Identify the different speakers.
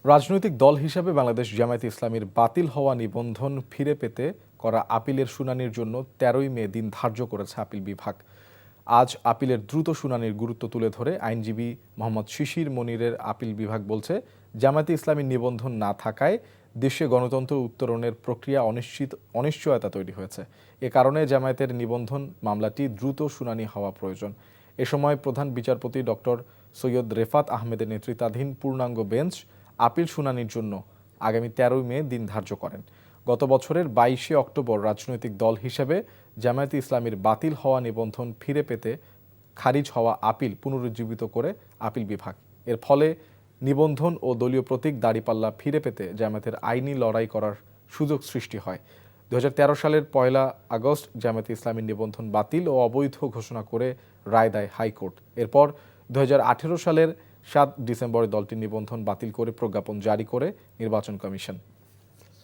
Speaker 1: রাজনৈতিক দল হিসাবে বাংলাদেশ জামায়াতে ইসলামীর বাতিল হওয়া নিবন্ধন ফিরে পেতে করা আপিলের শুনানির জন্য ১৩ই মে দিন ধার্য করেছে আপিল বিভাগ। আজ আপিলের দ্রুত শুনানির গুরুত্ব তুলে ধরে আইনজীবী মোহাম্মদ শিশির মনিরের আপিল বিভাগ বলছে, জামায়াতে ইসলামীর নিবন্ধন না থাকায় দেশে গণতন্ত্র উত্তরণের প্রক্রিয়া অনিশ্চয়তা তৈরি হয়েছে। এ কারণে জামায়াতের নিবন্ধন মামলাটি দ্রুত শুনানি হওয়া প্রয়োজন। এ সময় প্রধান বিচারপতি ডক্টর সৈয়দ রেফাত আহমেদের নেতৃত্বাধীন পূর্ণাঙ্গ বেঞ্চ আপিল শুনানির জন্য আগামী ১৩ই মে দিন ধার্য করেন। গত বছরের ২২শে অক্টোবর রাজনৈতিক দল হিসেবে জামায়াতে ইসলামীর বাতিল হওয়া নিবন্ধন ফিরে পেতে খারিজ হওয়া আপিল পুনরুজ্জীবিত করে আপিল বিভাগ। এর ফলে নিবন্ধন ও দলীয় প্রতীক দাঁড়িপাল্লা ফিরে পেতে জামায়াতের আইনি লড়াই করার সুযোগ সৃষ্টি হয়। ২০১৩ সালের ১ আগস্ট জামায়াতে ইসলামীর নিবন্ধন বাতিল ও অবৈধ ঘোষণা করে রায় দেয় হাইকোর্ট। এরপর ২০১৮ সালের ৭ ডিসেম্বরে দলটির নিবন্ধন বাতিল করে প্রজ্ঞাপন জারি করে নির্বাচন কমিশন।